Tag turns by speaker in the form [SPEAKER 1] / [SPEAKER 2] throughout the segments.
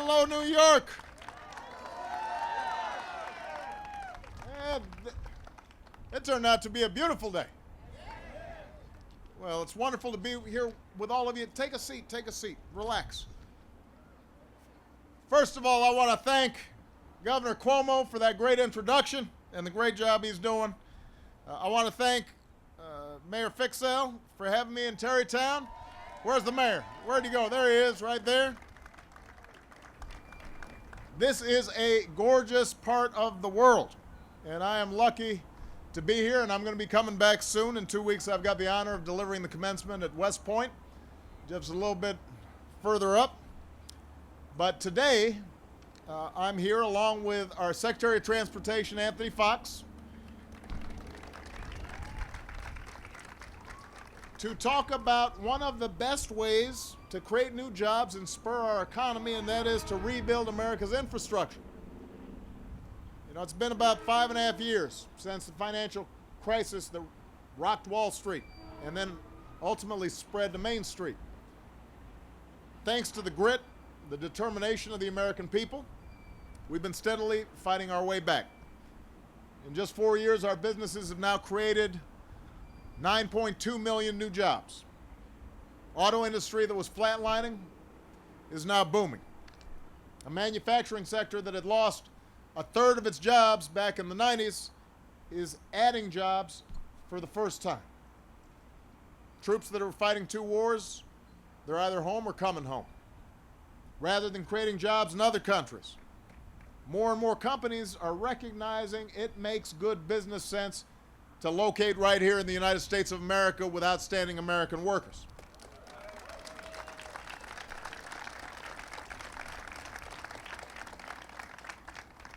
[SPEAKER 1] Hello, New York. It turned out to be a beautiful day. Well, it's wonderful to be here with all of you. Take a seat, relax. First of all, I want to thank Governor Cuomo for that great introduction and the great job he's doing. I want to thank Mayor Fixell for having me in Tarrytown. Where's the mayor? Where'd he go? There he is, right there. This is a gorgeous part of the world, and I am lucky to be here, and I'm going to be coming back soon. In 2 weeks, I've got the honor of delivering the commencement at West Point, just a little bit further up. But today, I'm here along with our Secretary of Transportation, Anthony Foxx, to talk about one of the best ways to create new jobs and spur our economy, and that is to rebuild America's infrastructure. You know, it's been about 5.5 years since the financial crisis that rocked Wall Street and then ultimately spread to Main Street. Thanks to the grit, the determination of the American people, we've been steadily fighting our way back. In just 4 years, our businesses have now created 9.2 million new jobs. Auto industry that was flatlining is now booming. A manufacturing sector that had lost a third of its jobs back in the 90s is adding jobs for the first time. Troops that are fighting 2 wars, they're either home or coming home. Rather than creating jobs in other countries, more and more companies are recognizing it makes good business sense to locate right here in the United States of America with outstanding American workers.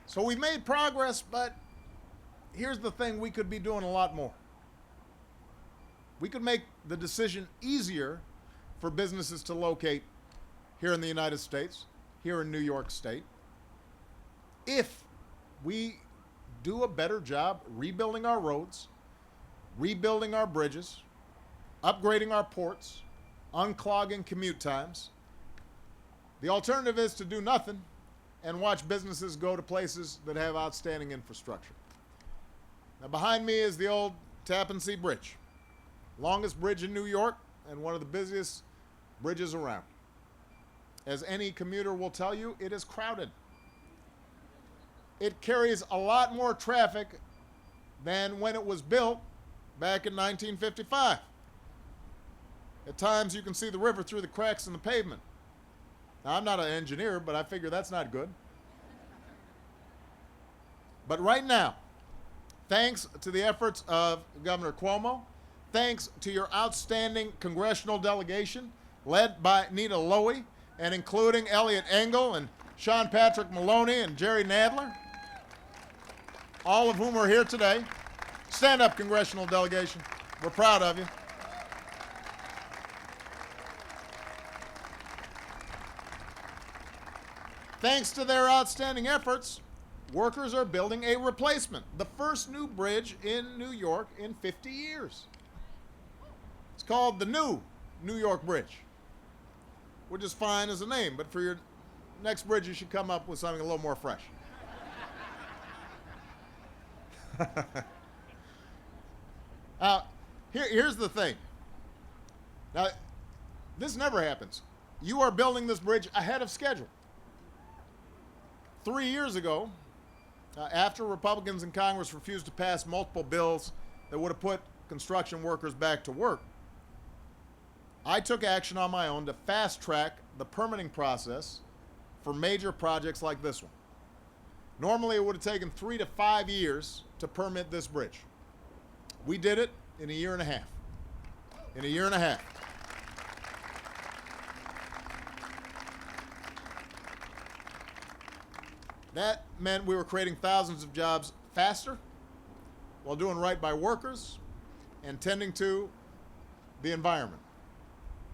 [SPEAKER 1] So we've made progress, but here's the thing, we could be doing a lot more. We could make the decision easier for businesses to locate here in the United States, here in New York State, if we do a better job rebuilding our roads, rebuilding our bridges, upgrading our ports, unclogging commute times. The alternative is to do nothing and watch businesses go to places that have outstanding infrastructure. Now, behind me is the old Tappan Zee Bridge, longest bridge in New York and one of the busiest bridges around. As any commuter will tell you, it is crowded. It carries a lot more traffic than when it was built back in 1955. At times you can see the river through the cracks in the pavement. Now, I'm not an engineer, but I figure that's not good. But right now, thanks to the efforts of Governor Cuomo, thanks to your outstanding congressional delegation led by Nita Lowey and including Elliot Engel and Sean Patrick Maloney and Jerry Nadler, all of whom are here today. Stand up, congressional delegation. We're proud of you. Thanks to their outstanding efforts, workers are building a replacement, the first new bridge in New York in 50 years. It's called the new New York Bridge, which is fine as a name, but for your next bridge, you should come up with something a little more fresh. Here's the thing. Now, this never happens. You are building this bridge ahead of schedule. 3 years ago, after Republicans in Congress refused to pass multiple bills that would have put construction workers back to work, I took action on my own to fast-track the permitting process for major projects like this one. Normally, it would have taken 3 to 5 years to permit this bridge. We did it in a year and a half. In a year and a half. That meant we were creating thousands of jobs faster while doing right by workers and tending to the environment.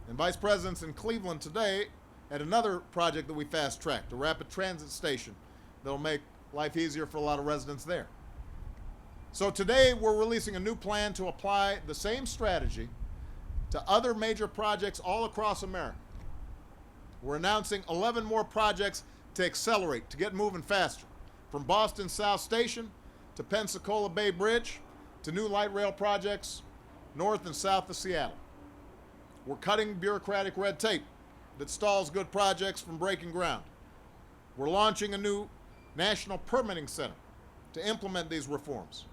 [SPEAKER 1] And vice presidents in Cleveland today at another project that we fast-tracked, a rapid transit station that'll make life easier for a lot of residents there. So today we're releasing a new plan to apply the same strategy to other major projects all across America. We're announcing 11 more projects to accelerate, to get moving faster. From Boston South Station to Pensacola Bay Bridge to new light rail projects north and south of Seattle. We're cutting bureaucratic red tape that stalls good projects from breaking ground. We're launching a new national permitting center to implement these reforms.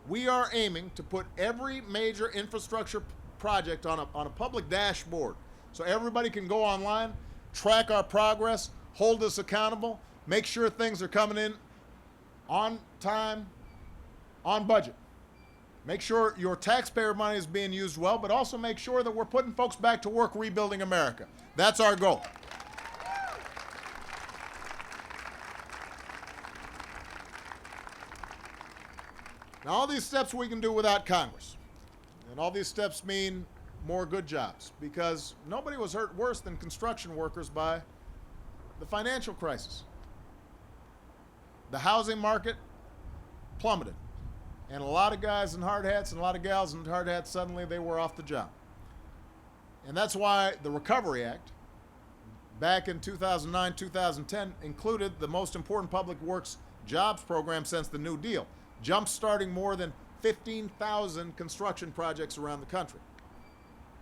[SPEAKER 1] We are aiming to put every major infrastructure project on a public dashboard so everybody can go online, track our progress, hold us accountable, make sure things are coming in on time, on budget. Make sure your taxpayer money is being used well, but also make sure that we're putting folks back to work rebuilding America. That's our goal. Now, all these steps we can do without Congress. And all these steps mean more good jobs, because nobody was hurt worse than construction workers by the financial crisis. The housing market plummeted. And a lot of guys in hard hats and a lot of gals in hard hats, suddenly they were off the job. And that's why the Recovery Act, back in 2009, 2010, included the most important public works jobs program since the New Deal, jump-starting more than 15,000 construction projects around the country.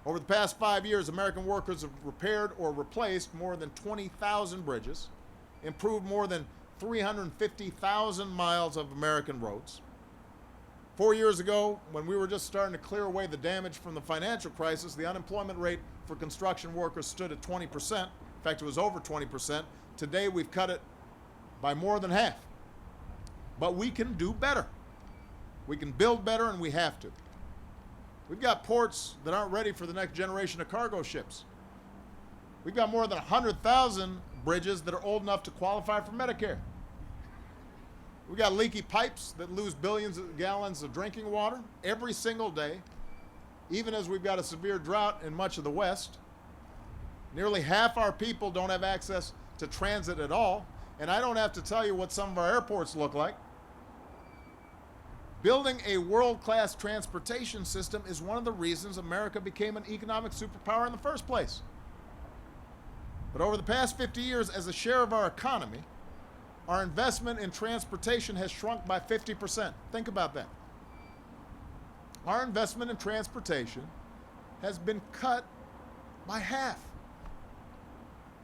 [SPEAKER 1] Over the past 5 years, American workers have repaired or replaced more than 20,000 bridges, improved more than 350,000 miles of American roads. 4 years ago, when we were just starting to clear away the damage from the financial crisis, the unemployment rate for construction workers stood at 20%. In fact, it was over 20%. Today, we've cut it by more than half. But we can do better. We can build better, and we have to. We've got ports that aren't ready for the next generation of cargo ships. We've got more than 100,000 bridges that are old enough to qualify for Medicare. We've got leaky pipes that lose billions of gallons of drinking water every single day, even as we've got a severe drought in much of the West. Nearly half our people don't have access to transit at all, and I don't have to tell you what some of our airports look like. Building a world-class transportation system is one of the reasons America became an economic superpower in the first place. But over the past 50 years, as a share of our economy, our investment in transportation has shrunk by 50%. Think about that. Our investment in transportation has been cut by half.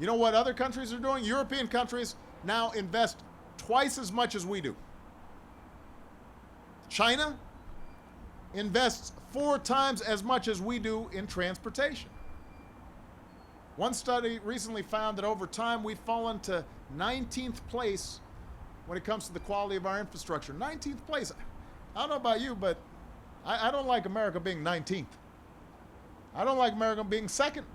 [SPEAKER 1] You know what other countries are doing? European countries now invest twice as much as we do. China invests 4 times as much as we do in transportation. One study recently found that over time we've fallen to 19th place when it comes to the quality of our infrastructure. 19th place. I don't know about you, but I don't like America being 19th. I don't like America being second.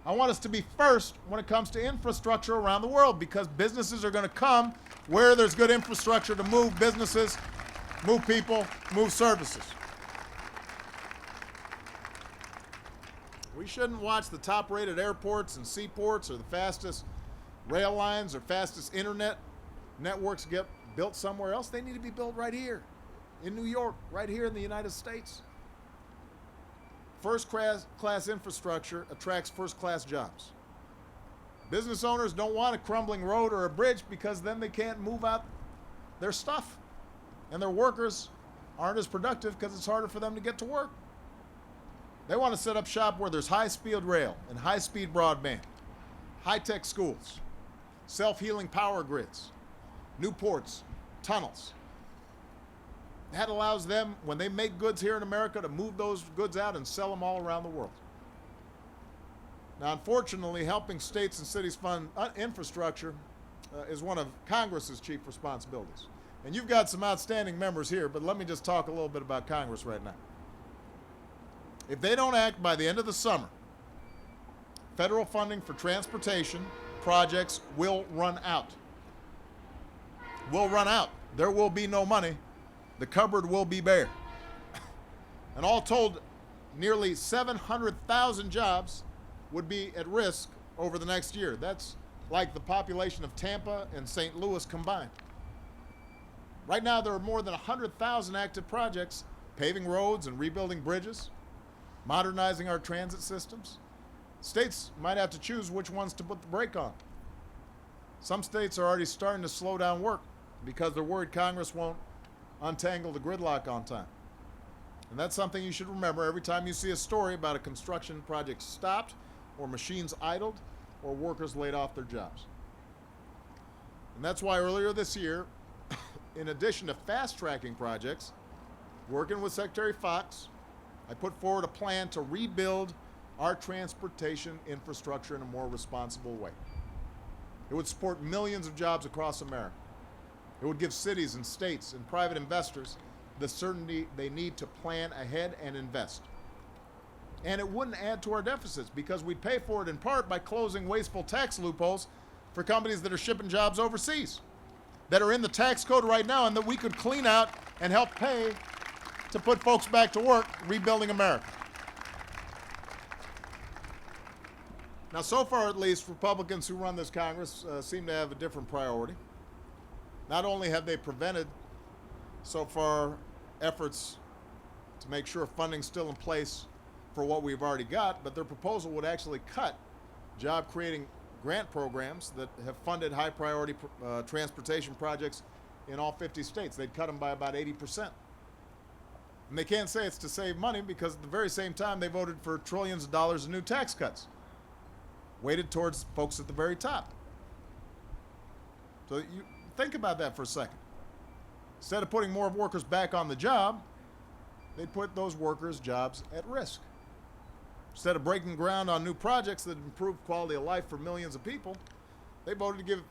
[SPEAKER 1] I want us to be first when it comes to infrastructure around the world, because businesses are going to come where there's good infrastructure to move businesses, move people, move services. We shouldn't watch the top-rated airports and seaports or the fastest rail lines or fastest internet networks get built somewhere else. They need to be built right here in New York, right here in the United States. First-class infrastructure attracts first-class jobs. Business owners don't want a crumbling road or a bridge, because then they can't move out their stuff. And their workers aren't as productive because it's harder for them to get to work. They want to set up shop where there's high-speed rail and high-speed broadband, high-tech schools, self-healing power grids, new ports, tunnels. That allows them, when they make goods here in America, to move those goods out and sell them all around the world. Now, unfortunately, helping states and cities fund infrastructure is one of Congress's chief responsibilities. And you've got some outstanding members here, but let me just talk a little bit about Congress right now. If they don't act by the end of the summer, federal funding for transportation projects will run out. Will run out. There will be no money. The cupboard will be bare. And all told, nearly 700,000 jobs would be at risk over the next year. That's like the population of Tampa and St. Louis combined. Right now, there are more than 100,000 active projects paving roads and rebuilding bridges, modernizing our transit systems. States might have to choose which ones to put the brake on. Some states are already starting to slow down work because they're worried Congress won't untangle the gridlock on time. And that's something you should remember every time you see a story about a construction project stopped, or machines idled, or workers laid off their jobs. And that's why earlier this year, in addition to fast-tracking projects, working with Secretary Fox, I put forward a plan to rebuild our transportation infrastructure in a more responsible way. It would support millions of jobs across America. It would give cities and states and private investors the certainty they need to plan ahead and invest. And it wouldn't add to our deficits because we'd pay for it in part by closing wasteful tax loopholes for companies that are shipping jobs overseas, that are in the tax code right now, and that we could clean out and help pay to put folks back to work rebuilding America. Now, so far at least, Republicans who run this Congress seem to have a different priority. Not only have they prevented, so far, efforts to make sure funding's still in place for what we've already got, but their proposal would actually cut job-creating grant programs that have funded high-priority transportation projects in all 50 states. They'd cut them by about 80%. And they can't say it's to save money because at the very same time they voted for trillions of dollars in new tax cuts, weighted towards folks at the very top. So you think about that for a second. Instead of putting more workers back on the job, they put those workers' jobs at risk. Instead of breaking ground on new projects that improve quality of life for millions of people, they voted to give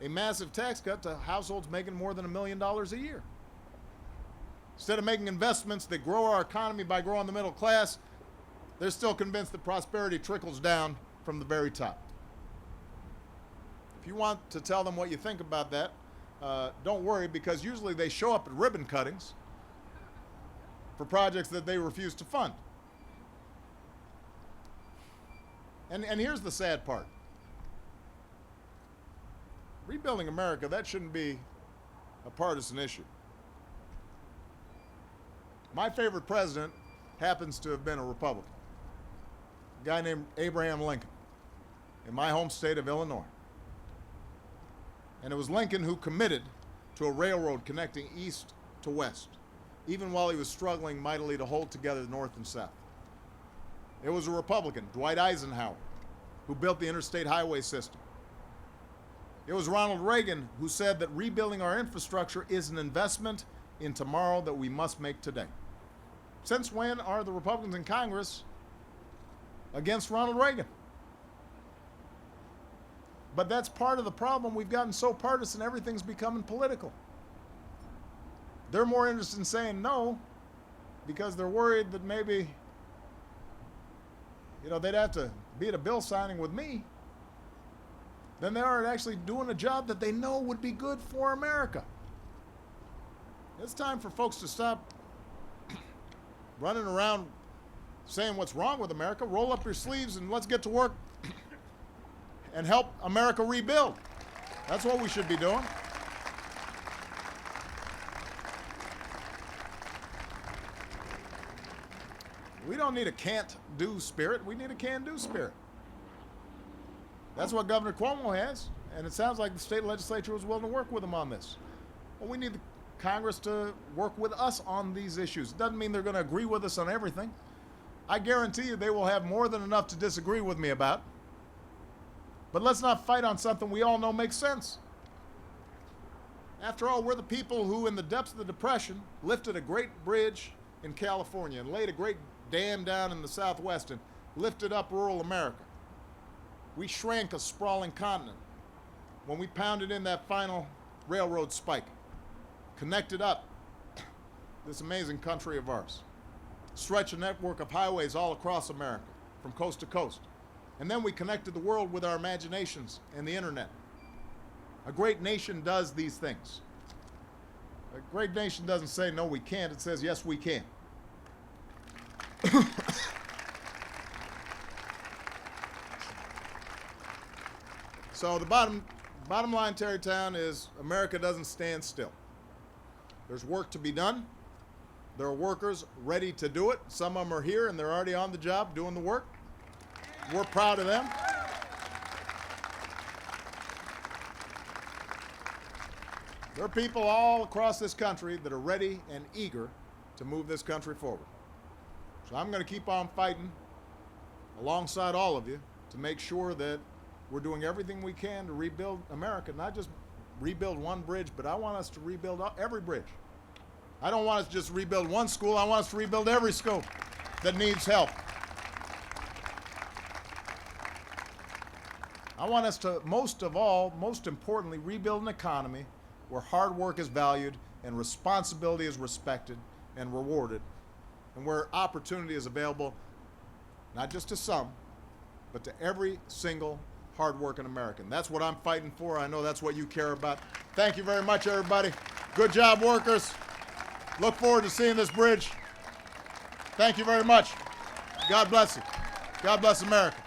[SPEAKER 1] a massive tax cut to households making more than $1 million a year. Instead of making investments that grow our economy by growing the middle class, they're still convinced that prosperity trickles down from the very top. If you want to tell them what you think about that, don't worry, because usually they show up at ribbon cuttings for projects that they refuse to fund. And here's the sad part. Rebuilding America, that shouldn't be a partisan issue. My favorite president happens to have been a Republican, a guy named Abraham Lincoln, in my home state of Illinois. And it was Lincoln who committed to a railroad connecting east to west, even while he was struggling mightily to hold together the North and South. It was a Republican, Dwight Eisenhower, who built the interstate highway system. It was Ronald Reagan who said that rebuilding our infrastructure is an investment in tomorrow that we must make today. Since when are the Republicans in Congress against Ronald Reagan? But that's part of the problem. We've gotten so partisan, everything's becoming political. They're more interested in saying no because they're worried that maybe, they'd have to be at a bill signing with me than they are at actually doing a job that they know would be good for America. It's time for folks to stop running around saying what's wrong with America. Roll up your sleeves and let's get to work and help America rebuild. That's what we should be doing. We don't need a can't-do spirit. We need a can-do spirit. That's what Governor Cuomo has, and it sounds like the state legislature was willing to work with him on this. Well, we need the Congress to work with us on these issues. It doesn't mean they're going to agree with us on everything. I guarantee you they will have more than enough to disagree with me about. But let's not fight on something we all know makes sense. After all, we're the people who, in the depths of the Depression, lifted a great bridge in California and laid a great dam down in the Southwest and lifted up rural America. We shrank a sprawling continent when we pounded in that final railroad spike, connected up this amazing country of ours, stretched a network of highways all across America from coast to coast. And then we connected the world with our imaginations and the internet. A great nation does these things. A great nation doesn't say, no, we can't. It says, yes, we can. So the bottom line, Tarrytown, is America doesn't stand still. There's work to be done. There are workers ready to do it. Some of them are here and they're already on the job doing the work. We're proud of them. There are people all across this country that are ready and eager to move this country forward. So I'm going to keep on fighting alongside all of you to make sure that we're doing everything we can to rebuild America, not just rebuild one bridge, but I want us to rebuild every bridge. I don't want us to just rebuild one school. I want us to rebuild every school that needs help. I want us to, most of all, most importantly, rebuild an economy where hard work is valued and responsibility is respected and rewarded, and where opportunity is available not just to some, but to every single hard-working American. That's what I'm fighting for. I know that's what you care about. Thank you very much, everybody. Good job, workers. Look forward to seeing this bridge. Thank you very much. God bless you. God bless America.